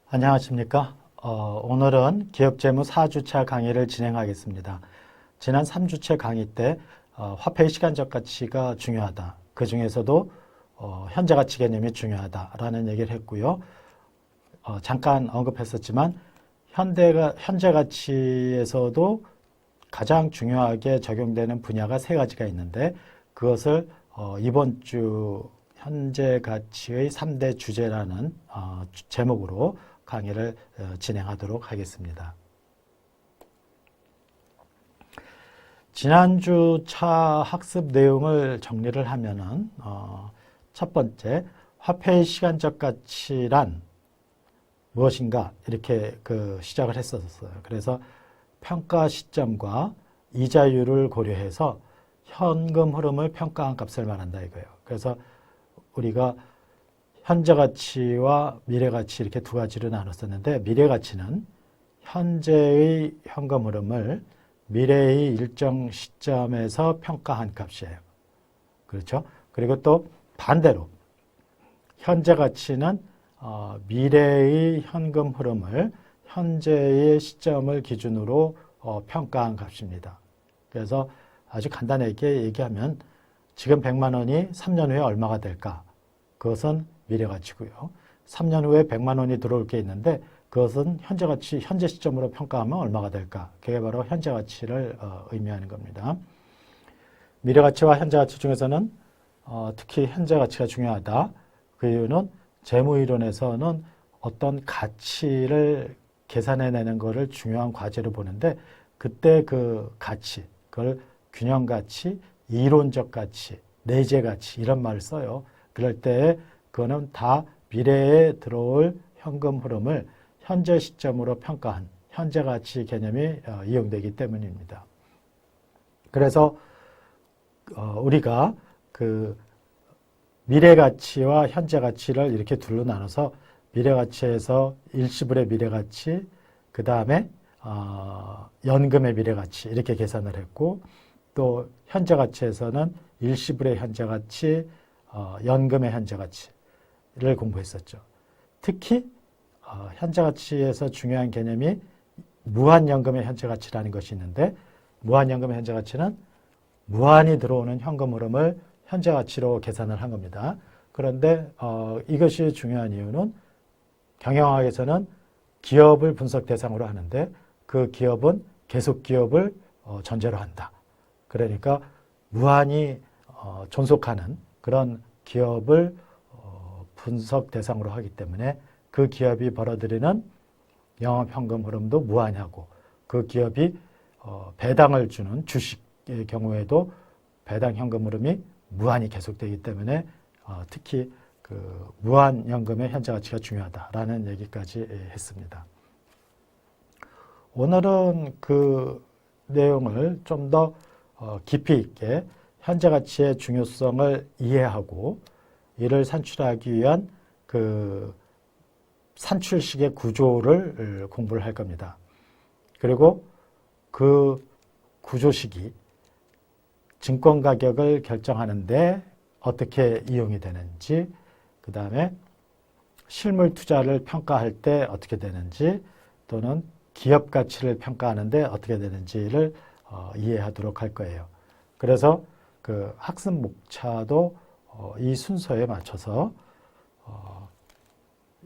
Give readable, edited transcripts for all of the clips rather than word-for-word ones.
안녕하십니까? 오늘은 기업재무 4주차 강의를 진행하겠습니다. 지난 3주차 강의 때 화폐의 시간적 가치가 중요하다. 그 중에서도 현재 가치 개념이 중요하다라는 얘기를 했고요. 잠깐 언급했었지만 현재 가치에서도 가장 중요하게 적용되는 분야가 세 가지가 있는데 그것을 이번 주 현재 가치의 3대 주제라는 제목으로 강의를 진행하도록 하겠습니다. 지난주 차 학습 내용을 정리를 하면은 첫 번째 화폐의 시간적 가치란 무엇인가 이렇게 시작을 했었어요. 그래서 평가 시점과 이자율을 고려해서 현금 흐름을 평가한 값을 말한다 이거예요. 그래서 우리가 현재 가치와 미래 가치 이렇게 두 가지로 나눴었는데 미래 가치는 현재의 현금 흐름을 미래의 일정 시점에서 평가한 값이에요. 그렇죠? 그리고 또 반대로 현재 가치는 미래의 현금 흐름을 현재의 시점을 기준으로 평가한 값입니다. 그래서 아주 간단하게 얘기하면 지금 100만 원이 3년 후에 얼마가 될까? 그것은 미래 가치고요. 3년 후에 100만 원이 들어올 게 있는데 그것은 현재 가치, 현재 시점으로 평가하면 얼마가 될까? 그게 바로 현재 가치를 의미하는 겁니다. 미래 가치와 현재 가치 중에서는 특히 현재 가치가 중요하다. 그 이유는 재무이론에서는 어떤 가치를 계산해내는 것을 중요한 과제로 보는데 그때 그 가치, 그걸 균형 가치, 이론적 가치, 내재 가치 이런 말을 써요. 그럴 때 그거는 다 미래에 들어올 현금 흐름을 현재 시점으로 평가한 현재 가치 개념이 이용되기 때문입니다. 그래서 우리가 그 미래 가치와 현재 가치를 이렇게 둘로 나눠서 미래 가치에서 일시불의 미래 가치, 그 다음에 연금의 미래 가치 이렇게 계산을 했고 또 현재 가치에서는 일시불의 현재 가치, 연금의 현재 가치를 공부했었죠. 특히 현재 가치에서 중요한 개념이 무한연금의 현재 가치라는 것이 있는데 무한연금의 현재 가치는 무한히 들어오는 현금 흐름을 현재 가치로 계산을 한 겁니다. 그런데 이것이 중요한 이유는 경영학에서는 기업을 분석 대상으로 하는데 그 기업은 계속 기업을 전제로 한다. 그러니까 무한히 존속하는 그런 기업을 분석 대상으로 하기 때문에 그 기업이 벌어들이는 영업현금 흐름도 무한하고 그 기업이 배당을 주는 주식의 경우에도 배당 현금 흐름이 무한히 계속되기 때문에 특히 그 무한연금의 현재 가치가 중요하다라는 얘기까지 했습니다. 오늘은 그 내용을 좀 더 깊이 있게 현재 가치의 중요성을 이해하고 이를 산출하기 위한 그 산출식의 구조를 공부를 할 겁니다. 그리고 그 구조식이 증권 가격을 결정하는데 어떻게 이용이 되는지, 그 다음에 실물 투자를 평가할 때 어떻게 되는지, 또는 기업 가치를 평가하는데 어떻게 되는지를 이해하도록 할 거예요. 그래서 그 학습 목차도 이 순서에 맞춰서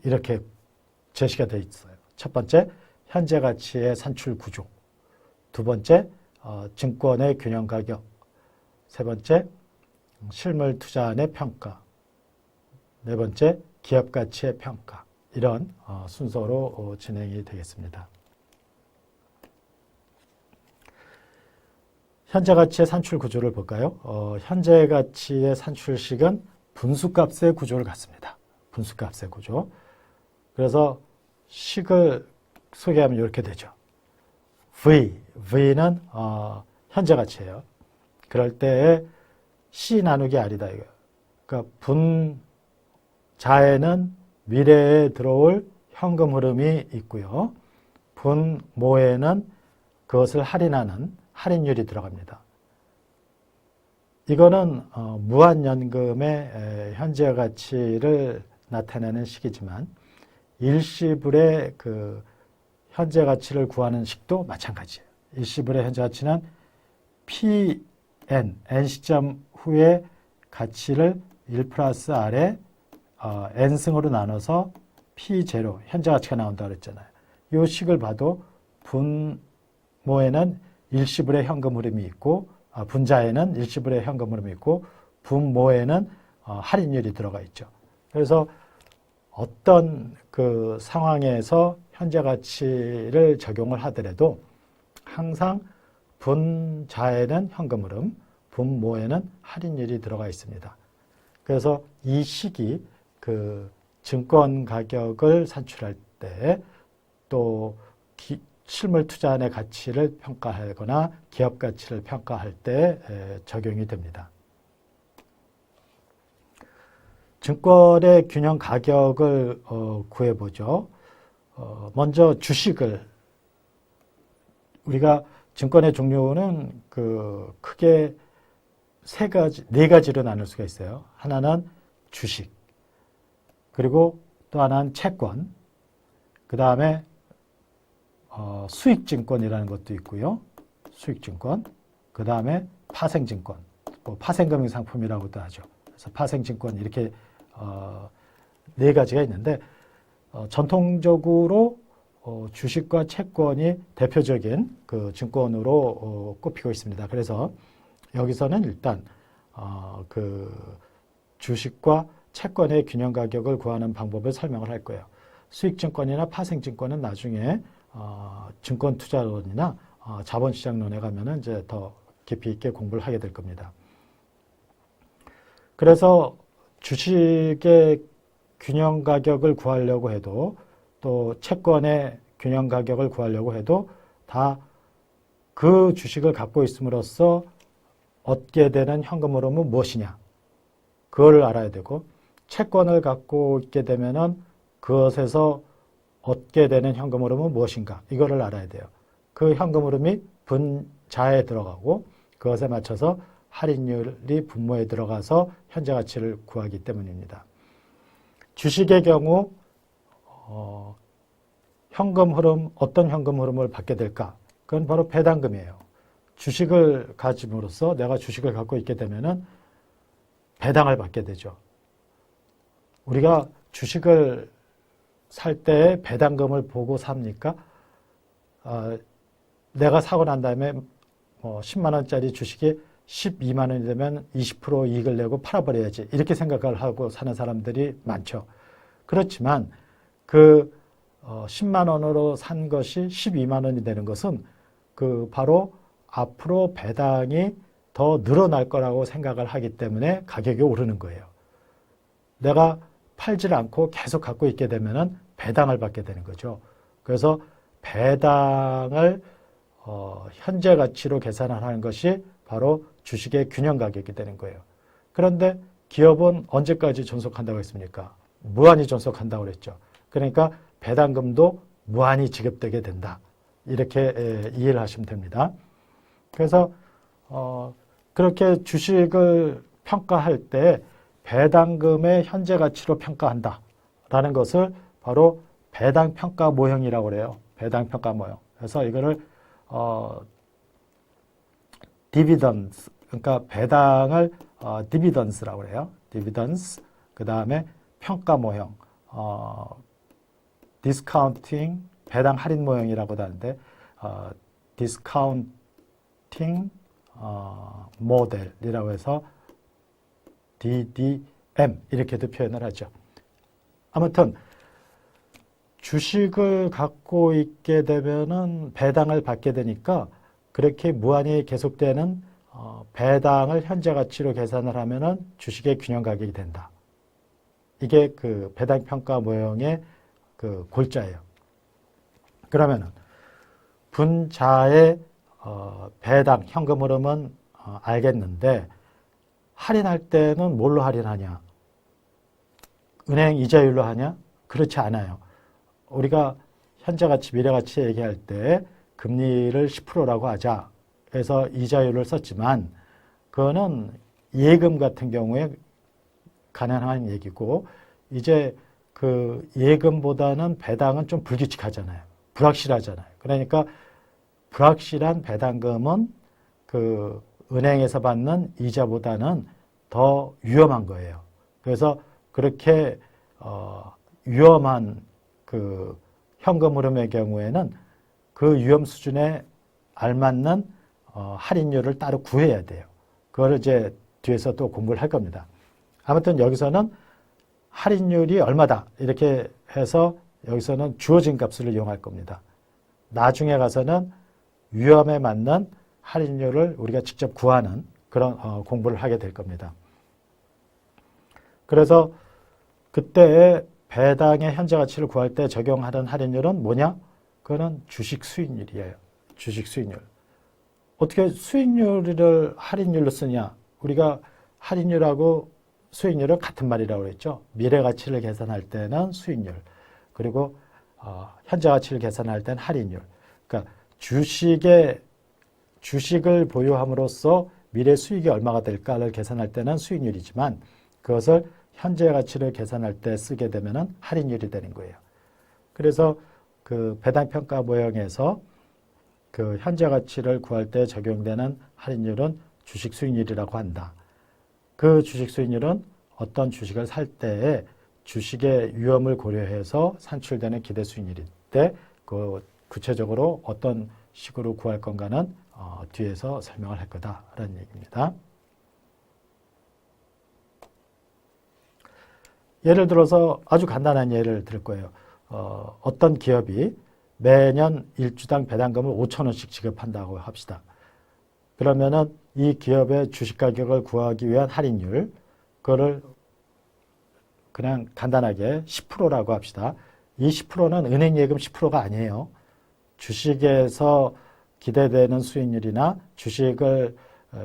이렇게 제시가 되어 있어요. 첫 번째, 현재 가치의 산출 구조. 두 번째, 증권의 균형 가격. 세 번째, 실물 투자안의 평가. 네 번째, 기업 가치의 평가. 이런 순서로 진행이 되겠습니다. 현재 가치의 산출 구조를 볼까요? 현재 가치의 산출식은 분수값의 구조를 갖습니다. 분수값의 구조. 그래서 식을 소개하면 이렇게 되죠. V는 현재 가치예요. 그럴 때에 C 나누기 R이다 이거예요. 그러니까 분자에는 미래에 들어올 현금 흐름이 있고요. 분모에는 그것을 할인하는 할인율이 들어갑니다. 이거는 무한연금의 현재 가치를 나타내는 식이지만 일시불의 그 현재 가치를 구하는 식도 마찬가지예요. 일시불의 현재 가치는 n 시점 후의 가치를 1 플러스 r에 n승으로 나눠서 p0 현재 가치가 나온다고 그랬잖아요. 이 식을 봐도 분모에는 일시불의 현금 흐름이 있고 분자에는 일시불의 현금 흐름이 있고 분모에는 할인율이 들어가 있죠. 그래서 어떤 그 상황에서 현재 가치를 적용을 하더라도 항상 분자에는 현금 흐름, 분모에는 할인율이 들어가 있습니다. 그래서 이 식이 그 증권 가격을 산출할 때 또 실물 투자안의 가치를 평가하거나 기업 가치를 평가할 때 적용이 됩니다. 증권의 균형 가격을 구해보죠. 먼저 주식을 우리가 증권의 종류는 그 크게 네 가지로 나눌 수가 있어요. 하나는 주식, 그리고 또 하나는 채권, 그 다음에 수익증권이라는 것도 있고요. 수익증권, 그 다음에 파생증권, 파생금융상품이라고도 하죠. 그래서 파생증권 이렇게 네 가지가 있는데 전통적으로 주식과 채권이 대표적인 그 증권으로 꼽히고 있습니다. 그래서 여기서는 일단 그 주식과 채권의 균형 가격을 구하는 방법을 설명을 할 거예요. 수익증권이나 파생증권은 나중에 증권투자론이나 자본시장론에 가면은 이제 더 깊이 있게 공부를 하게 될 겁니다. 그래서 주식의 균형 가격을 구하려고 해도 또 채권의 균형 가격을 구하려고 해도 다 그 주식을 갖고 있음으로써 얻게 되는 현금 흐름은 무엇이냐, 그걸 알아야 되고, 채권을 갖고 있게 되면은 그것에서 얻게 되는 현금 흐름은 무엇인가, 이거를 알아야 돼요. 그 현금 흐름이 분자에 들어가고 그것에 맞춰서 할인율이 분모에 들어가서 현재 가치를 구하기 때문입니다. 주식의 경우 현금 흐름, 어떤 현금 흐름을 받게 될까? 그건 바로 배당금이에요. 주식을 가짐으로써 내가 주식을 갖고 있게 되면은 배당을 받게 되죠. 우리가 주식을 살 때 배당금을 보고 삽니까? 내가 사고 난 다음에 10만 원짜리 주식이 12만 원이 되면 20% 이익을 내고 팔아버려야지, 이렇게 생각을 하고 사는 사람들이 많죠. 그렇지만 그 10만 원으로 산 것이 12만 원이 되는 것은 그 바로 앞으로 배당이 더 늘어날 거라고 생각을 하기 때문에 가격이 오르는 거예요. 내가 팔질 않고 계속 갖고 있게 되면은 배당을 받게 되는 거죠. 그래서 배당을 현재 가치로 계산을 하는 것이 바로 주식의 균형 가격이 되는 거예요. 그런데 기업은 언제까지 존속한다고 했습니까? 무한히 존속한다고 그랬죠. 그러니까 배당금도 무한히 지급되게 된다, 이렇게 이해를 하시면 됩니다. 그래서 그렇게 주식을 평가할 때 배당금의 현재 가치로 평가한다라는 것을 바로 배당평가 모형이라고 그래요. 배당평가 모형. 그래서 이거를 디비던스, 그러니까 배당을 디비던스라고 그래요. 디비던스. 그 다음에 평가 모형, 디스카운팅, 배당 할인 모형이라고도 하는데 디스카운팅 모델이라고 해서 DDM 이렇게도 표현을 하죠. 아무튼 주식을 갖고 있게 되면은 배당을 받게 되니까 그렇게 무한히 계속되는 배당을 현재 가치로 계산을 하면은 주식의 균형 가격이 된다. 이게 그 배당 평가 모형의 그 골자예요. 그러면은 분자의 배당 현금 흐름은 알겠는데 할인할 때는 뭘로 할인하냐? 은행 이자율로 하냐? 그렇지 않아요. 우리가 현재 가치, 미래 가치 얘기할 때 금리를 10%라고 하자 해서 이자율을 썼지만 그거는 예금 같은 경우에 가능한 얘기고, 이제 그 예금보다는 배당은 좀 불규칙하잖아요. 불확실하잖아요. 그러니까 불확실한 배당금은 그 은행에서 받는 이자보다는 더 위험한 거예요. 그래서 그렇게 위험한 그 현금 흐름의 경우에는 그 위험 수준에 알맞는 할인율을 따로 구해야 돼요. 그걸 이제 뒤에서 또 공부를 할 겁니다. 아무튼 여기서는 할인율이 얼마다 이렇게 해서 여기서는 주어진 값을 이용할 겁니다. 나중에 가서는 위험에 맞는 할인율을 우리가 직접 구하는 그런 공부를 하게 될 겁니다. 그래서 그때 배당의 현재 가치를 구할 때 적용하는 할인율은 뭐냐? 그거는 주식 수익률이에요. 주식 수익률. 어떻게 수익률을 할인율로 쓰냐? 우리가 할인율하고 수익률은 같은 말이라고 그랬죠. 미래 가치를 계산할 때는 수익률, 그리고 현재 가치를 계산할 때는 할인율. 그러니까 주식을 보유함으로써 미래 수익이 얼마가 될까를 계산할 때는 수익률이지만 그것을 현재 가치를 계산할 때 쓰게 되면은 할인율이 되는 거예요. 그래서 그 배당 평가 모형에서 그 현재 가치를 구할 때 적용되는 할인율은 주식 수익률이라고 한다. 그 주식 수익률은 어떤 주식을 살 때에 주식의 위험을 고려해서 산출되는 기대 수익률인데 그 구체적으로 어떤 식으로 구할 건가는 뒤에서 설명을 할 거다라는 얘기입니다. 예를 들어서 아주 간단한 예를 들 거예요. 어떤 기업이 매년 1주당 배당금을 5,000원씩 지급한다고 합시다. 그러면은 이 기업의 주식 가격을 구하기 위한 할인율, 그거를 그냥 간단하게 10%라고 합시다. 이 10%는 은행 예금 10%가 아니에요. 주식에서 기대되는 수익률이나 주식을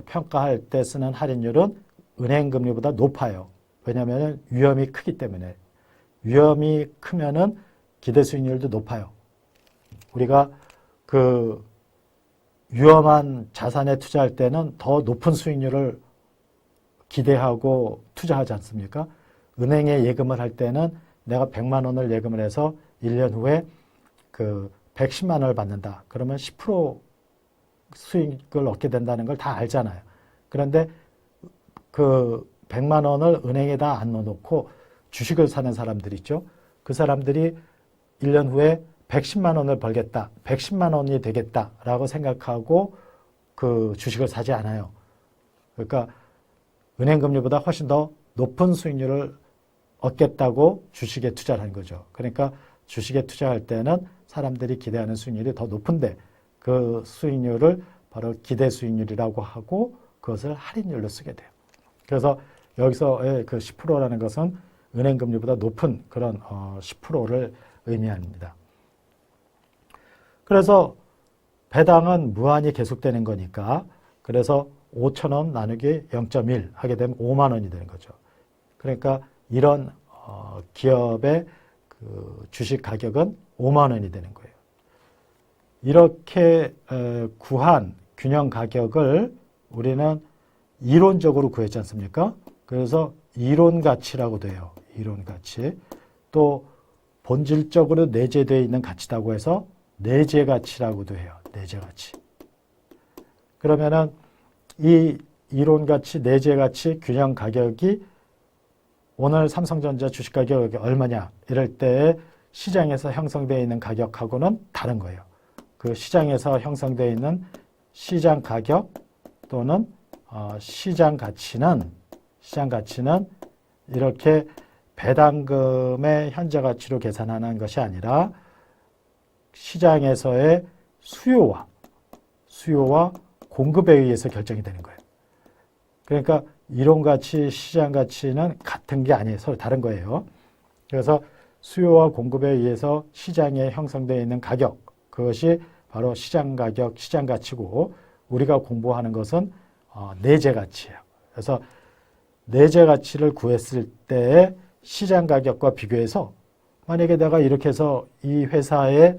평가할 때 쓰는 할인율은 은행 금리보다 높아요. 왜냐하면 위험이 크기 때문에. 위험이 크면은 기대 수익률도 높아요. 우리가 그 위험한 자산에 투자할 때는 더 높은 수익률을 기대하고 투자하지 않습니까? 은행에 예금을 할 때는 내가 100만 원을 예금을 해서 1년 후에 그 110만 원을 받는다. 그러면 10% 수익을 얻게 된다는 걸 다 알잖아요. 그런데 그 100만 원을 은행에다 안 넣어놓고 주식을 사는 사람들 있죠. 그 사람들이 1년 후에 110만 원을 벌겠다, 110만 원이 되겠다라고 생각하고 그 주식을 사지 않아요. 그러니까 은행 금리보다 훨씬 더 높은 수익률을 얻겠다고 주식에 투자를 한 거죠. 그러니까 주식에 투자할 때는 사람들이 기대하는 수익률이 더 높은데 그 수익률을 바로 기대 수익률이라고 하고 그것을 할인율로 쓰게 돼요. 그래서 여기서의 그 10%라는 것은 은행 금리보다 높은 그런 10%를 의미합니다. 그래서 배당은 무한히 계속되는 거니까 그래서 5,000원 나누기 0.1 하게 되면 5만 원이 되는 거죠. 그러니까 이런 기업의 그 주식 가격은 5만 원이 되는 거예요. 이렇게 구한 균형 가격을 우리는 이론적으로 구했지 않습니까? 그래서 이론 가치라고 돼요. 이론 가치. 또 본질적으로 내재되어 있는 가치라고 해서 내재 가치라고도 해요. 내재 가치. 그러면은 이 이론 가치, 내재 가치, 균형 가격이 오늘 삼성전자 주식 가격이 얼마냐 이럴 때 시장에서 형성되어 있는 가격하고는 다른 거예요. 그 시장에서 형성되어 있는 시장 가격 또는 시장 가치는 이렇게 배당금의 현재 가치로 계산하는 것이 아니라 시장에서의 수요와 공급에 의해서 결정이 되는 거예요. 그러니까 이론 가치, 시장 가치는 같은 게 아니에요. 서로 다른 거예요. 그래서 수요와 공급에 의해서 시장에 형성되어 있는 가격, 그것이 바로 시장 가격, 시장 가치고 우리가 공부하는 것은 내재 가치예요. 그래서 내재 가치를 구했을 때의 시장 가격과 비교해서 만약에 내가 이렇게 해서 이 회사의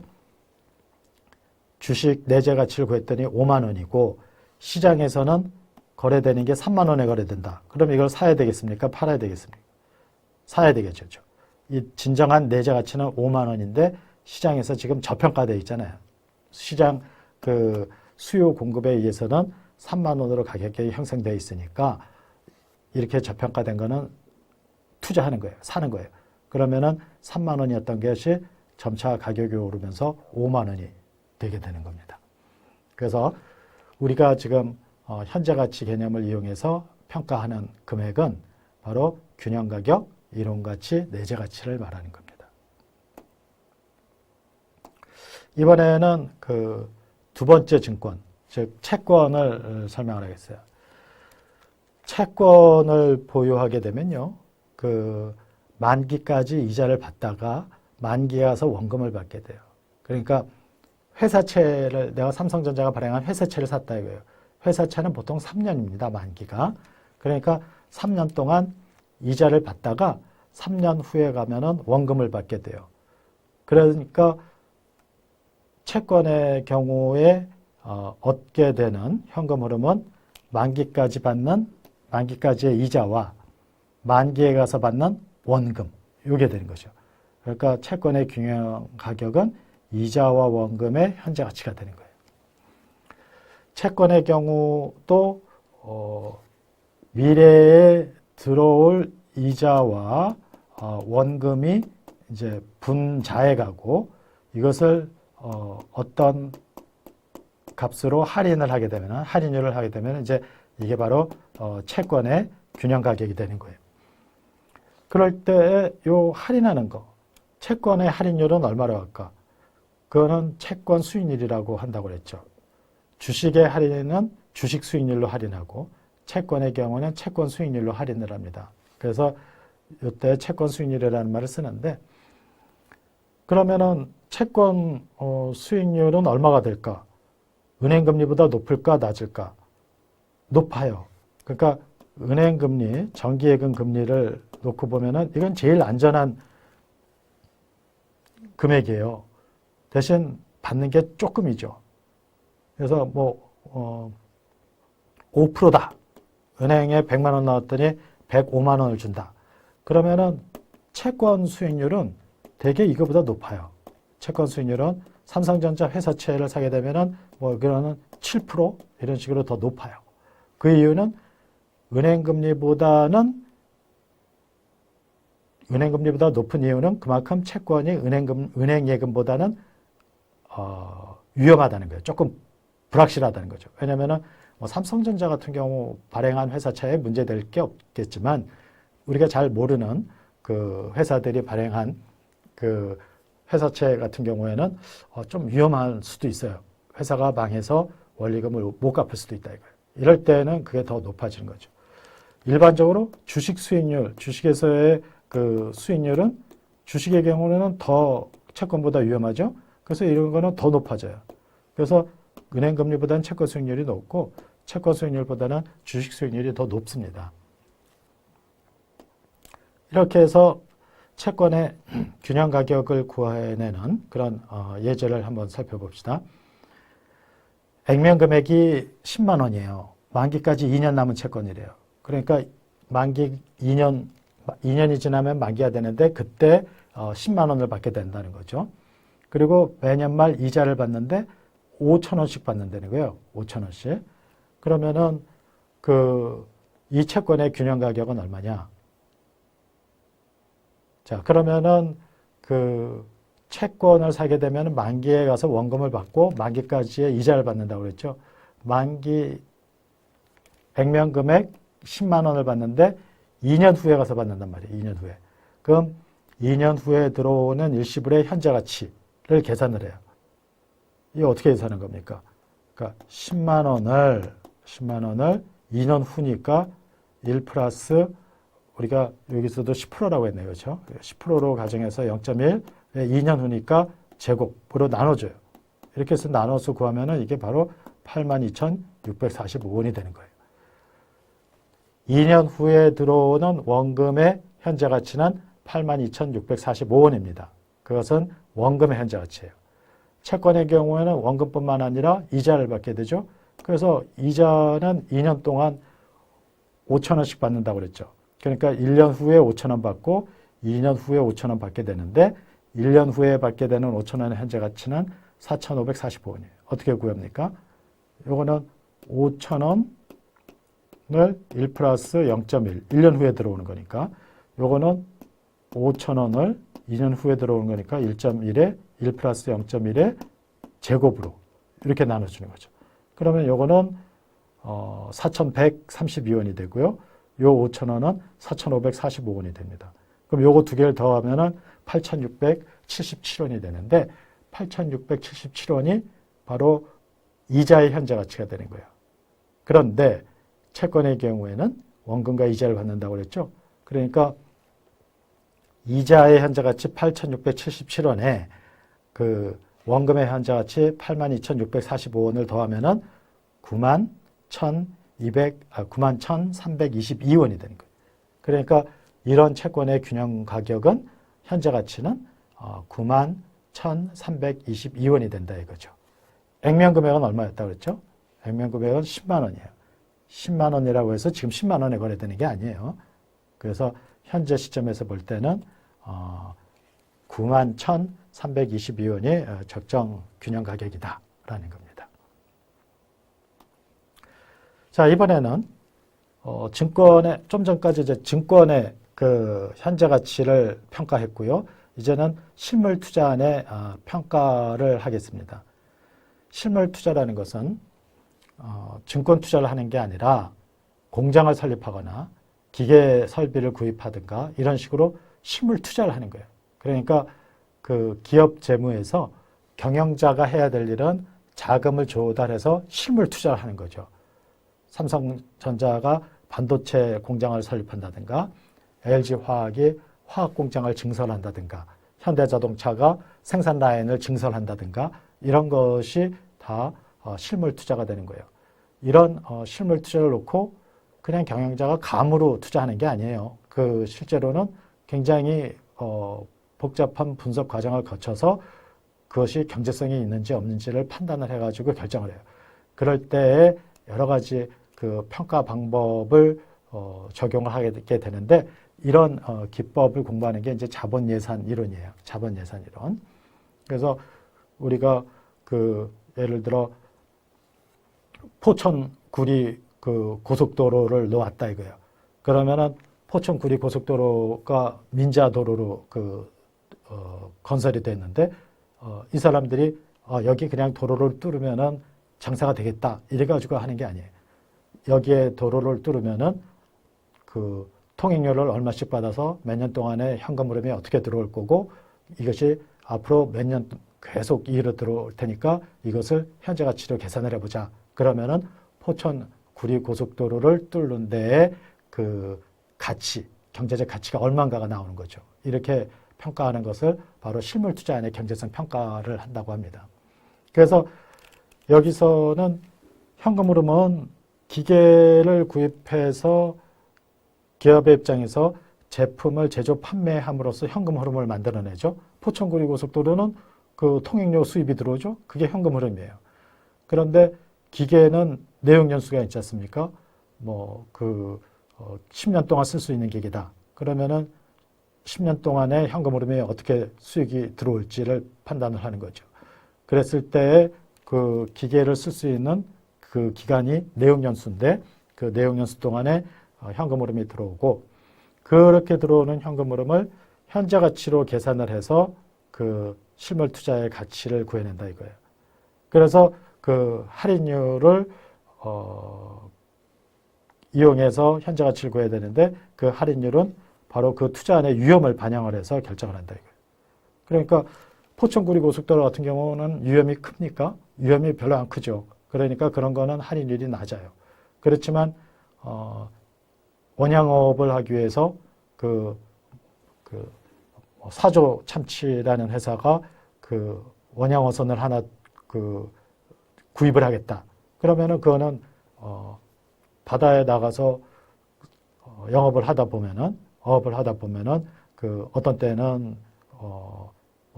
주식 내재 가치를 구했더니 5만 원이고 시장에서는 거래되는 게 3만 원에 거래된다. 그럼 이걸 사야 되겠습니까? 팔아야 되겠습니까? 사야 되겠죠. 이 진정한 내재 가치는 5만 원인데 시장에서 지금 저평가되어 있잖아요. 시장 그 수요 공급에 의해서는 3만 원으로 가격이 형성되어 있으니까 이렇게 저평가된 거는 투자하는 거예요. 사는 거예요. 그러면은 3만 원이었던 것이 점차 가격이 오르면서 5만 원이 되게 되는 겁니다. 그래서 우리가 지금 현재 가치 개념을 이용해서 평가하는 금액은 바로 균형 가격, 이론 가치, 내재 가치를 말하는 겁니다. 이번에는 그 두 번째 증권, 즉 채권을 설명을 하겠어요. 채권을 보유하게 되면요, 그 만기까지 이자를 받다가 만기에 가서 원금을 받게 돼요. 그러니까 회사채를, 내가 삼성전자가 발행한 회사채를 샀다 이거예요. 회사채는 보통 3년입니다, 만기가. 그러니까 3년 동안 이자를 받다가 3년 후에 가면은 원금을 받게 돼요. 그러니까 채권의 경우에 얻게 되는 현금 흐름은 만기까지의 이자와 만기에 가서 받는 원금, 이게 되는 거죠. 그러니까 채권의 균형 가격은 이자와 원금의 현재 가치가 되는 거예요. 채권의 경우도 미래에 들어올 이자와 원금이 이제 분자해 가고 이것을 어떤 값으로 할인을 하게 되면, 할인율을 하게 되면 이제 이게 바로 채권의 균형 가격이 되는 거예요. 그럴 때 요 할인하는 거, 채권의 할인율은 얼마로 할까? 그거는 채권 수익률이라고 한다고 그랬죠. 주식의 할인은 주식 수익률로 할인하고 채권의 경우는 채권 수익률로 할인을 합니다. 그래서 이때 채권 수익률이라는 말을 쓰는데, 그러면은 채권 수익률은 얼마가 될까? 은행 금리보다 높을까 낮을까? 높아요. 그러니까 은행 금리, 정기예금 금리를 놓고 보면은 이건 제일 안전한 금액이에요. 대신 받는 게 조금이죠. 그래서 뭐 5%다. 은행에 100만 원 넣었더니 105만 원을 준다. 그러면은 채권 수익률은 되게 이거보다 높아요. 채권 수익률은 삼성전자 회사채를 사게 되면은 뭐 그거는 7% 이런 식으로 더 높아요. 그 이유는 은행 금리보다 높은 이유는 그만큼 채권이 은행 예금보다는 위험하다는 거예요. 조금 불확실하다는 거죠. 왜냐면은 뭐 삼성전자 같은 경우 발행한 회사채에 문제될 게 없겠지만 우리가 잘 모르는 그 회사들이 발행한 그 회사채 같은 경우에는 좀 위험할 수도 있어요. 회사가 망해서 원리금을 못 갚을 수도 있다 이거예요. 이럴 때는 그게 더 높아지는 거죠. 일반적으로 주식 수익률, 주식에서의 그 수익률은 주식의 경우는 더 채권보다 위험하죠. 그래서 이런 거는 더 높아져요. 그래서 은행 금리보다는 채권 수익률이 높고 채권 수익률보다는 주식 수익률이 더 높습니다. 이렇게 해서 채권의 균형 가격을 구해내는 그런 예제를 한번 살펴봅시다. 액면 금액이 10만 원이에요. 만기까지 2년 남은 채권이래요. 그러니까 만기 2년이 지나면 만기가 되는데 그때 10만 원을 받게 된다는 거죠. 그리고 매년 말 이자를 받는데 5천 원씩 받는다는 거예요. 5천 원씩. 그러면은 이 채권의 균형 가격은 얼마냐? 자, 그러면은 채권을 사게 되면 만기에 가서 원금을 받고 만기까지의 이자를 받는다고 그랬죠. 만기 액면 금액 10만 원을 받는데 2년 후에 가서 받는단 말이에요. 2년 후에. 그럼 2년 후에 들어오는 일시불의 현재 가치를 계산을 해요. 이게 어떻게 계산하는 겁니까? 그러니까 10만 원을 2년 후니까 1 플러스 우리가 여기서도 10%라고 했네요. 그렇죠? 10%로 가정해서 0.1, 2년 후니까 제곱으로 나눠줘요. 이렇게 해서 나눠서 구하면은 이게 바로 82,645원이 되는 거예요. 2년 후에 들어오는 원금의 현재 가치는 82,645원입니다. 그것은 원금의 현재 가치예요. 채권의 경우에는 원금뿐만 아니라 이자를 받게 되죠. 그래서 이자는 2년 동안 5천 원씩 받는다고 그랬죠. 그러니까 1년 후에 5천 원 받고 2년 후에 5,000원 받게 되는데 1년 후에 받게 되는 5,000원의 현재 가치는 4,545원이에요. 어떻게 구합니까? 요거는 5,000원을 1 플러스 0.1, 1년 후에 들어오는 거니까 요거는 5,000원을 2년 후에 들어오는 거니까 1.1에 1 플러스 0.1의 제곱으로 이렇게 나눠주는 거죠. 그러면 요거는 4,132원이 되고요. 요 5,000원은 4,545원이 됩니다. 그럼 요거 두 개를 더하면은 8,677원이 되는데 8,677원이 바로 이자의 현재 가치가 되는 거예요. 그런데 채권의 경우에는 원금과 이자를 받는다고 그랬죠. 그러니까 이자의 현재 가치 8,677원에 그 원금의 현재 가치 82,645원을 더하면은 91,322원이 되는 거예요. 그러니까 이런 채권의 균형 가격은 현재 가치는 91,322원이 된다 이거죠. 액면 금액은 얼마였다고 그랬죠? 액면 금액은 10만 원이에요. 10만 원이라고 해서 지금 10만 원에 거래되는 게 아니에요. 그래서 현재 시점에서 볼 때는 91,322원이 적정 균형 가격이다라는 겁니다. 자, 이번에는 증권의 좀 전까지 이제 증권의 그 현재 가치를 평가했고요. 이제는 실물 투자안의 평가를 하겠습니다. 실물 투자라는 것은 증권 투자를 하는 게 아니라 공장을 설립하거나 기계 설비를 구입하든가 이런 식으로 실물 투자를 하는 거예요. 그러니까 그 기업 재무에서 경영자가 해야 될 일은 자금을 조달해서 실물 투자를 하는 거죠. 삼성전자가 반도체 공장을 설립한다든가 LG화학이 화학공장을 증설한다든가 현대자동차가 생산 라인을 증설한다든가 이런 것이 다 실물 투자가 되는 거예요. 이런 실물 투자를 놓고 그냥 경영자가 감으로 투자하는 게 아니에요. 그 실제로는 굉장히 복잡한 분석 과정을 거쳐서 그것이 경제성이 있는지 없는지를 판단을 해가지고 결정을 해요. 그럴 때에 여러 가지 그 평가 방법을 적용을 하게 되는데 이런 기법을 공부하는 게 이제 자본 예산 이론이에요. 자본 예산 이론. 그래서 우리가 그 예를 들어 포천 구리 그 고속도로를 놓았다 이거예요. 그러면은 포천 구리 고속도로가 민자도로로 건설이 됐는데 이 사람들이 여기 그냥 도로를 뚫으면은 장사가 되겠다 이래가지고 하는 게 아니에요. 여기에 도로를 뚫으면은 그 통행료를 얼마씩 받아서 몇 년 동안에 현금 흐름이 어떻게 들어올 거고 이것이 앞으로 몇 년 계속 이익으로 들어올 테니까 이것을 현재 가치로 계산을 해보자. 그러면은 포천 구리 고속도로를 뚫는 데에 그 가치, 경제적 가치가 얼마인가가 나오는 거죠. 이렇게 평가하는 것을 바로 실물 투자안의 경제성 평가를 한다고 합니다. 그래서 여기서는 현금 흐름은 기계를 구입해서 기업의 입장에서 제품을 제조 판매함으로써 현금 흐름을 만들어내죠. 포천구리 고속도로는 그 통행료 수입이 들어오죠. 그게 현금 흐름이에요. 그런데 기계는 내용 연수가 있지 않습니까? 10년 동안 쓸 수 있는 기계다. 그러면은 10년 동안의 현금 흐름에 어떻게 수익이 들어올지를 판단을 하는 거죠. 그랬을 때 그 기계를 쓸 수 있는 그 기간이 내용 연수인데 그 내용 연수 동안에 현금 흐름이 들어오고 그렇게 들어오는 현금 흐름을 현재 가치로 계산을 해서 그 실물 투자의 가치를 구해낸다 이거예요. 그래서 그 할인율을 이용해서 현재 가치를 구해야 되는데 그 할인율은 바로 그 투자안의 위험을 반영을 해서 결정을 한다 이거예요. 그러니까 포천구리 고속도로 같은 경우는 위험이 큽니까? 위험이 별로 안 크죠. 그러니까 그런 거는 할인율이 낮아요. 그렇지만 원양업을 하기 위해서 사조 참치라는 회사가 그 원양어선을 하나 구입을 하겠다. 그러면은 그거는 바다에 나가서 어업을 하다 보면은 그 어떤 때는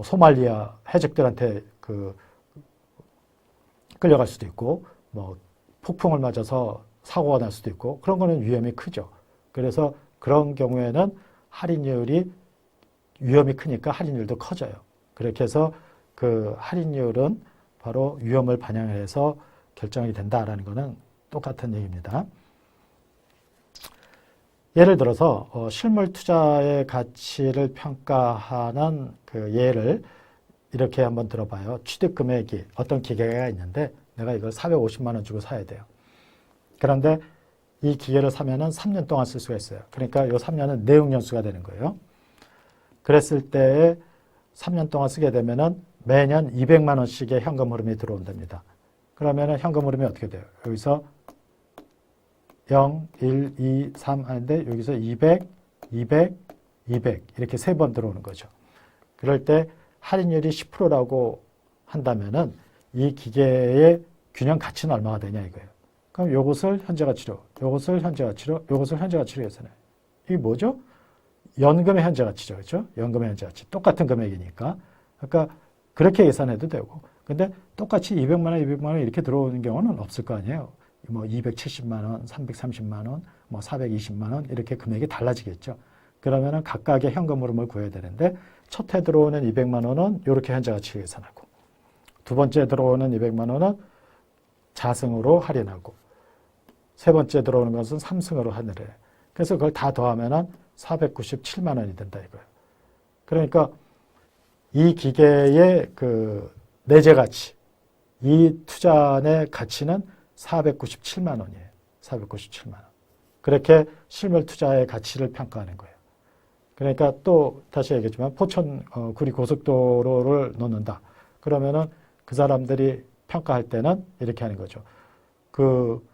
소말리아 해적들한테 끌려갈 수도 있고 폭풍을 맞아서 사고가 날 수도 있고 그런 거는 위험이 크죠. 그래서 그런 경우에는 할인율이 위험이 크니까 할인율도 커져요. 그렇게 해서 그 할인율은 바로 위험을 반영해서 결정이 된다라는 것은 똑같은 얘기입니다. 예를 들어서 실물 투자의 가치를 평가하는 그 예를 이렇게 한번 들어봐요. 취득 금액이 어떤 기계가 있는데 내가 이걸 450만 원 주고 사야 돼요. 그런데 이 기계를 사면은 3년 동안 쓸 수가 있어요. 그러니까 이 3년은 내용연수가 되는 거예요. 그랬을 때 3년 동안 쓰게 되면은 매년 200만 원씩의 현금 흐름이 들어온답니다. 그러면은 현금 흐름이 어떻게 돼요? 여기서 0, 1, 2, 3 하는데 여기서 200, 200, 200 이렇게 3번 들어오는 거죠. 그럴 때 할인율이 10%라고 한다면은 이 기계의 균형 가치는 얼마가 되냐 이거예요. 그럼 요것을 현재 가치로, 요것을 현재 가치로, 요것을 현재 가치로 계산해요. 이게 뭐죠? 연금의 현재 가치죠. 그렇죠? 연금의 현재 가치. 똑같은 금액이니까. 그러니까 그렇게 계산해도 되고. 근데 똑같이 200만 원, 200만 원 이렇게 들어오는 경우는 없을 거 아니에요. 뭐 270만 원, 330만 원, 뭐 420만 원 이렇게 금액이 달라지겠죠. 그러면은 각각의 현금 흐름을 구해야 되는데 첫 해 들어오는 200만 원은 이렇게 현재 가치 계산하고 두 번째 들어오는 200만 원은 자승으로 할인하고 세 번째 들어오는 것은 삼승으로 할인을 해요. 그래서 그걸 다 더하면은 497만 원이 된다 이거예요. 그러니까 이 기계의 그 내재 가치, 이 투자의 가치는 497만 원이에요. 497만 원. 그렇게 실물 투자의 가치를 평가하는 거예요. 그러니까 또 다시 얘기했지만 포천 구리 고속도로를 놓는다. 그러면은 그 사람들이 평가할 때는 이렇게 하는 거죠. 그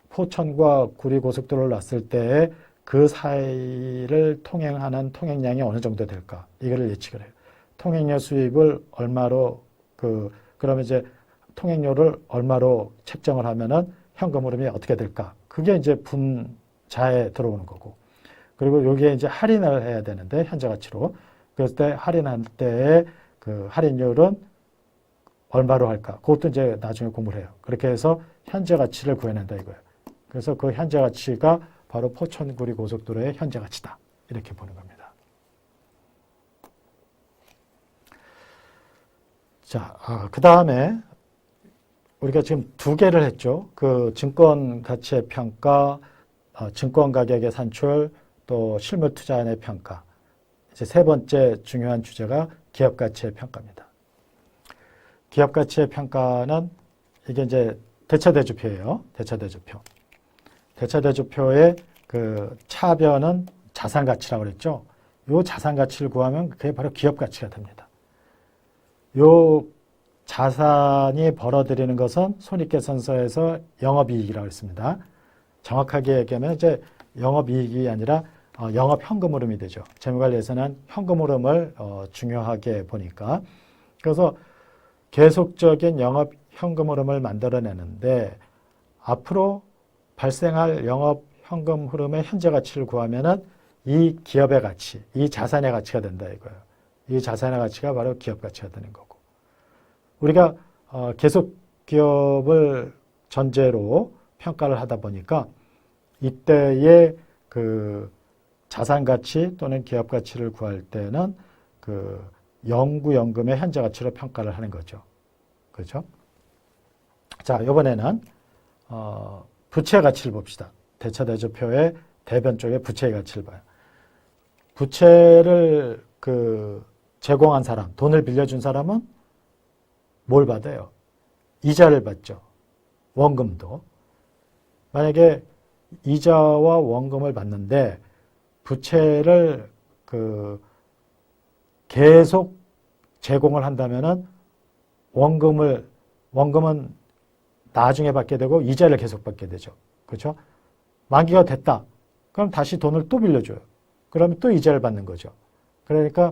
포천과 구리 고속도로를 놨을 때 그 사이를 통행하는 통행량이 어느 정도 될까? 이거를 예측을 해요. 통행료 수입을 얼마로 그러면 이제 통행료를 얼마로 책정을 하면은 현금 흐름이 어떻게 될까? 그게 이제 분자에 들어오는 거고. 그리고 여기에 이제 할인을 해야 되는데 현재 가치로. 그럴 때 할인할 때의 그 할인율은 얼마로 할까? 그것도 이제 나중에 공부를 해요. 그렇게 해서 현재 가치를 구해낸다 이거예요. 그래서 그 현재 가치가 바로 포천구리 고속도로의 현재 가치다. 이렇게 보는 겁니다. 자, 그 다음에 우리가 지금 두 개를 했죠. 그 증권 가치의 평가, 증권 가격의 산출, 또 실물 투자의 평가. 이제 세 번째 중요한 주제가 기업 가치의 평가입니다. 기업 가치의 평가는 이게 이제 대차대조표예요. 대차대조표. 대차대조표의 그 차변은 자산 가치라고 그랬죠. 요 자산 가치를 구하면 그게 바로 기업 가치가 됩니다. 요 자산이 벌어들이는 것은 손익계산서에서 영업이익이라고 했습니다. 정확하게 얘기하면 이제 영업이익이 아니라 영업현금 흐름이 되죠. 재무관리에서는 현금 흐름을 중요하게 보니까. 그래서 계속적인 영업현금 흐름을 만들어내는데 앞으로 발생할 영업현금 흐름의 현재 가치를 구하면은 이 기업의 가치, 이 자산의 가치가 된다 이거예요. 이 자산의 가치가 바로 기업 가치가 되는 거고. 우리가 계속 기업을 전제로 평가를 하다 보니까 이때의 그 자산 가치 또는 기업 가치를 구할 때는 그 영구연금의 현재 가치로 평가를 하는 거죠. 그렇죠? 자, 이번에는 부채 가치를 봅시다. 대차대조표의 대변 쪽에 부채의 가치를 봐요. 부채를 제공한 사람, 돈을 빌려준 사람은 뭘 받아요? 이자를 받죠. 원금도. 만약에 이자와 원금을 받는데 부채를 계속 제공을 한다면은 원금은 나중에 받게 되고 이자를 계속 받게 되죠. 그렇죠? 만기가 됐다. 그럼 다시 돈을 또 빌려줘요. 그러면 또 이자를 받는 거죠. 그러니까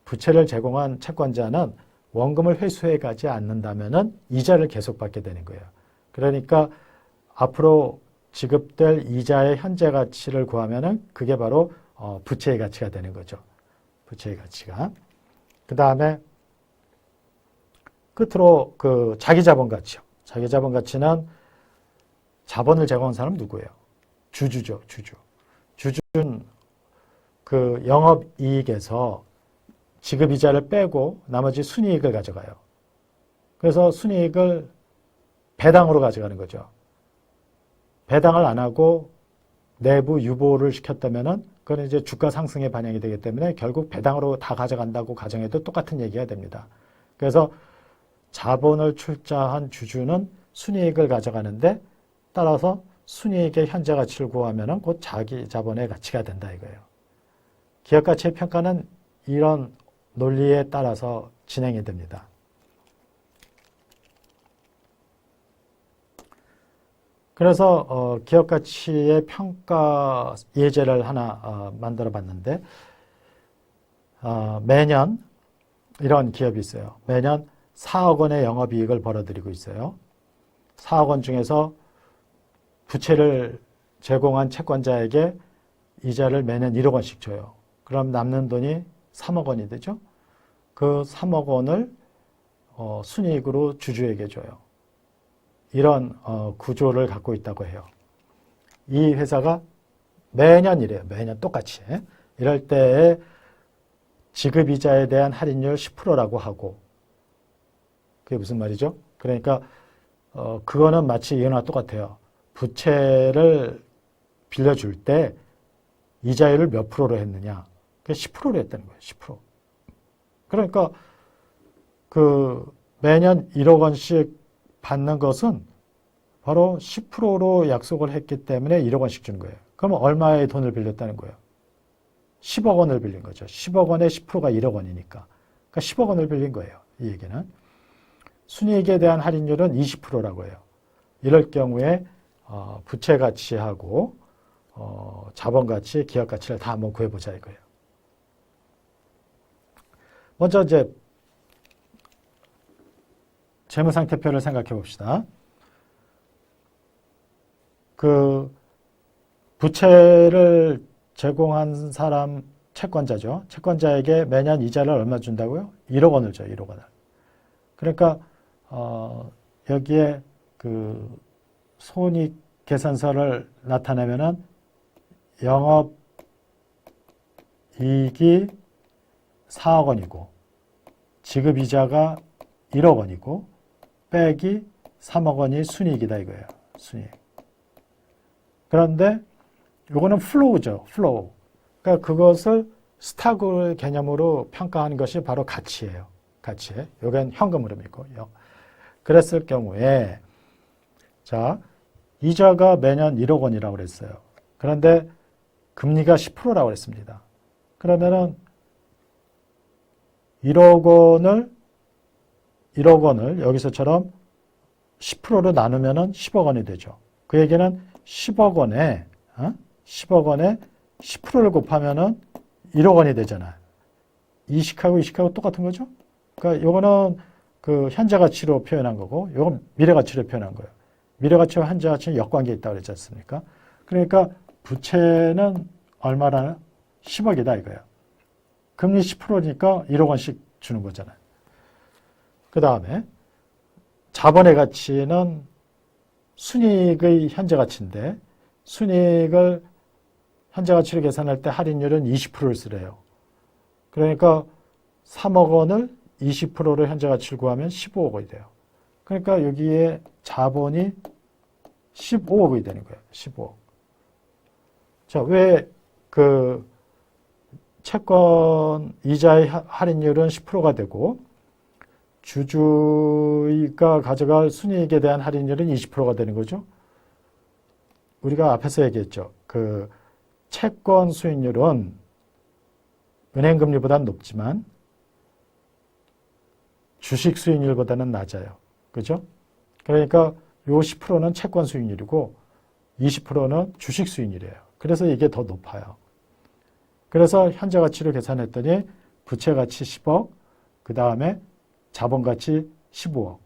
부채를 제공한 채권자는 원금을 회수해 가지 않는다면은 이자를 계속 받게 되는 거예요. 그러니까 앞으로 지급될 이자의 현재 가치를 구하면은 그게 바로 부채의 가치가 되는 거죠. 부채의 가치가. 그 다음에 끝으로 자기 자본 가치요. 자기 자본 가치는 자본을 제공한 사람은 누구예요? 주주죠, 주주. 주주는 그 영업이익에서 지급이자를 빼고 나머지 순이익을 가져가요. 그래서 순이익을 배당으로 가져가는 거죠. 배당을 안 하고 내부 유보를 시켰다면은 그건 이제 주가 상승에 반영이 되기 때문에 결국 배당으로 다 가져간다고 가정해도 똑같은 얘기가 됩니다. 그래서 자본을 출자한 주주는 순이익을 가져가는데 따라서 순이익의 현재 가치를 구하면은 곧 자기 자본의 가치가 된다 이거예요. 기업 가치의 평가는 이런 논리에 따라서 진행이 됩니다. 그래서 기업 가치의 평가 예제를 하나 만들어 봤는데 매년 이런 기업이 있어요. 매년 4억 원의 영업이익을 벌어들이고 있어요. 4억 원 중에서 부채를 제공한 채권자에게 이자를 매년 1억 원씩 줘요. 그럼 남는 돈이 3억 원이 되죠. 그 3억 원을 순이익으로 주주에게 줘요. 이런 구조를 갖고 있다고 해요. 이 회사가 매년 이래요. 매년 똑같이. 이럴 때에 지급이자에 대한 할인율 10%라고 하고 그게 무슨 말이죠? 그러니까 그거는 마치 이거나 똑같아요. 부채를 빌려줄 때 이자율을 몇 프로로 했느냐? 그게 10%로 했다는 거예요. 10%. 그러니까 그 매년 1억 원씩 받는 것은 바로 10%로 약속을 했기 때문에 1억 원씩 주는 거예요. 그러면 얼마의 돈을 빌렸다는 거예요? 10억 원을 빌린 거죠. 10억 원의 10%가 1억 원이니까. 그러니까 10억 원을 빌린 거예요. 이 얘기는. 순이익에 대한 할인율은 20%라고 해요. 이럴 경우에 부채 가치하고 자본 가치, 기업 가치를 다 한번 구해보자 이거예요. 먼저 이제 재무상태표를 생각해 봅시다. 그 부채를 제공한 사람 채권자죠. 채권자에게 매년 이자를 얼마 준다고요? 1억 원을 줘요. 1억 원을. 그러니까 여기에 그 손익 계산서를 나타내면은 영업 이익이 4억 원이고 지급 이자가 1억 원이고 빼기 3억 원이 순이익이다 이거예요. 순이익. 그런데 이거는 플로우죠. 플로우. 그러니까 그것을 스탁 개념으로 평가하는 것이 바로 가치예요. 가치. 이건 현금 흐름이고. 그랬을 경우에 자 이자가 매년 1억 원이라고 그랬어요. 그런데 금리가 10%라고 그랬습니다. 그러면은 1억 원을 여기서처럼 10%로 나누면은 10억 원이 되죠. 그 얘기는 10억 원에 10%를 곱하면은 1억 원이 되잖아요. 이식하고 똑같은 거죠. 그러니까 요거는 그 현재 가치로 표현한 거고, 요건 미래 가치로 표현한 거예요. 미래 가치와 현재 가치는 역관계에 있다고 그랬지 않습니까? 그러니까 부채는 얼마라는 10억이다 이거예요. 금리 10%니까 1억 원씩 주는 거잖아요. 그 다음에 자본의 가치는 순이익의 현재 가치인데 순이익을 현재 가치로 계산할 때 할인율은 20%를 쓰래요. 그러니까 3억 원을 20%로 현재 가치를 구하면 15억 원이 돼요. 그러니까 여기에 자본이 15억이 되는 거예요. 15억. 자, 왜 그 채권 이자의 할인율은 10%가 되고 주주가 가져갈 순이익에 대한 할인율은 20%가 되는 거죠. 우리가 앞에서 얘기했죠. 그 채권 수익률은 은행 금리보다는 높지만 주식 수익률보다는 낮아요. 그죠? 그러니까 요 10%는 채권 수익률이고 20%는 주식 수익률이에요. 그래서 이게 더 높아요. 그래서 현재 가치로 계산했더니 부채 가치 10억, 그 다음에 자본 가치 15억.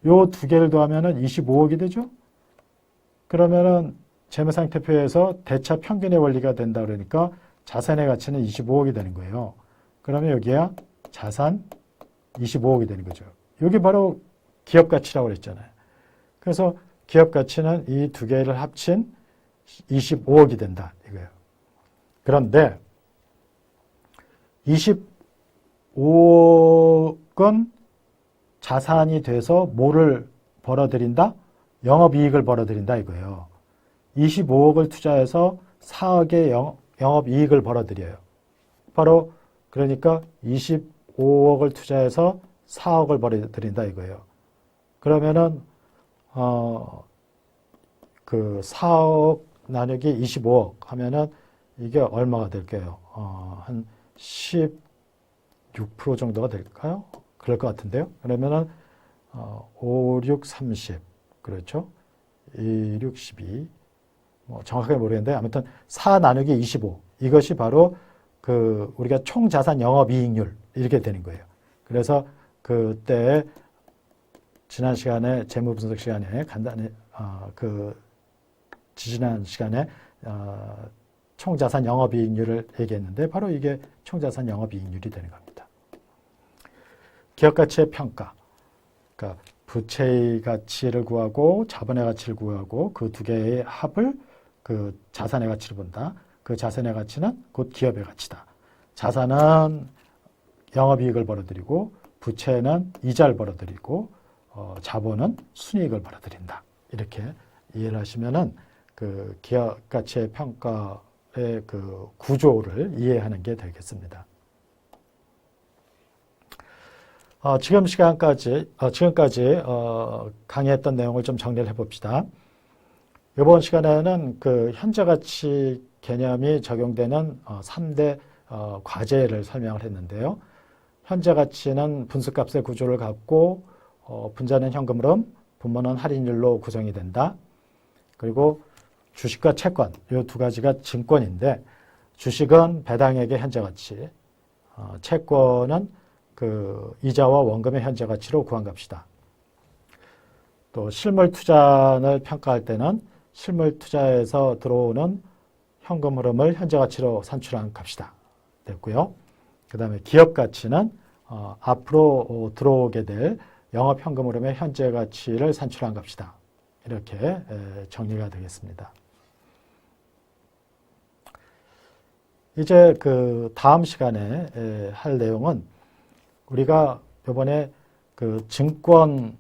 요 두 개를 더하면은 25억이 되죠? 그러면은 재무상태표에서 대차 평균의 원리가 된다 그러니까 자산의 가치는 25억이 되는 거예요. 그러면 여기야 자산 25억이 되는 거죠. 이게 바로 기업 가치라고 그랬잖아요. 그래서 기업 가치는 이 두 개를 합친 25억이 된다 이거예요. 그런데 25억은 자산이 돼서 뭐를 벌어들인다? 영업이익을 벌어들인다 이거예요. 25억을 투자해서 4억의 영업이익을 벌어들여요. 바로 그러니까 25억을 투자해서 4억을 벌어들인다 이거예요. 그러면은 그 4억 나누기 25억 하면은 이게 얼마가 될까요? 한 16% 정도가 될까요? 그럴 것 같은데요. 그러면은 5, 6, 30 그렇죠? 2, 6, 12 뭐 정확하게 모르겠는데 아무튼 4 나누기 25 이것이 바로 그 우리가 총 자산 영업이익률 이렇게 되는 거예요. 그래서 그때 지난 시간에 재무 분석 시간에 간단히 지난 시간에 총 자산 영업이익률을 얘기했는데 바로 이게 총 자산 영업이익률이 되는 겁니다. 기업 가치의 평가. 그러니까 부채의 가치를 구하고 자본의 가치를 구하고 그 두 개의 합을 그 자산의 가치를 본다. 그 자산의 가치는 곧 기업의 가치다. 자산은 영업이익을 벌어들이고 부채는 이자를 벌어들이고 자본은 순이익을 벌어들인다. 이렇게 이해를 하시면은 그 기업 가치의 평가의 그 구조를 이해하는 게 되겠습니다. 지금까지 강의했던 내용을 좀 정리를 해봅시다. 이번 시간에는 그 현재가치 개념이 적용되는 3대 과제를 설명을 했는데요. 현재가치는 분수값의 구조를 갖고 분자는 현금흐름, 분모는 할인율로 구성이 된다. 그리고 주식과 채권, 이 두 가지가 증권인데 주식은 배당액의 현재가치, 채권은 그 이자와 원금의 현재가치로 구한갑시다. 또 실물 투자를 평가할 때는 실물 투자에서 들어오는 현금 흐름을 현재가치로 산출한 값이다. 됐고요. 그 다음에 기업 가치는 앞으로 들어오게 될 영업 현금 흐름의 현재가치를 산출한 값이다. 이렇게 정리가 되겠습니다. 이제 그 다음 시간에 할 내용은 우리가 이번에 그 증권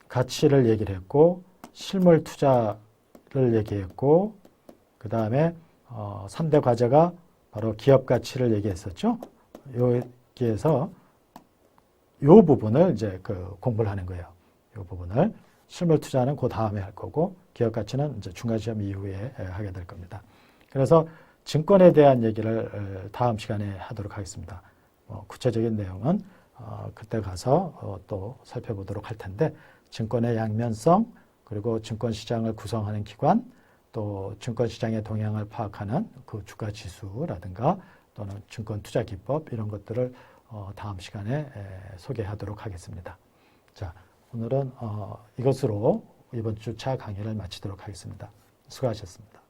가치를 얘기를 했고 실물 투자를 얘기했고 그 다음에 3대 과제가 바로 기업 가치를 얘기했었죠. 여기에서 이 부분을 이제 그 공부를 하는 거예요. 이 부분을 실물 투자는 그 다음에 할 거고 기업 가치는 이제 중간 시험 이후에 하게 될 겁니다. 그래서 증권에 대한 얘기를 다음 시간에 하도록 하겠습니다. 구체적인 내용은 그때 가서 또 살펴보도록 할 텐데 증권의 양면성 그리고 증권시장을 구성하는 기관 또 증권시장의 동향을 파악하는 그 주가지수라든가 또는 증권투자기법 이런 것들을 다음 시간에 소개하도록 하겠습니다. 자, 오늘은 이것으로 이번 주차 강의를 마치도록 하겠습니다. 수고하셨습니다.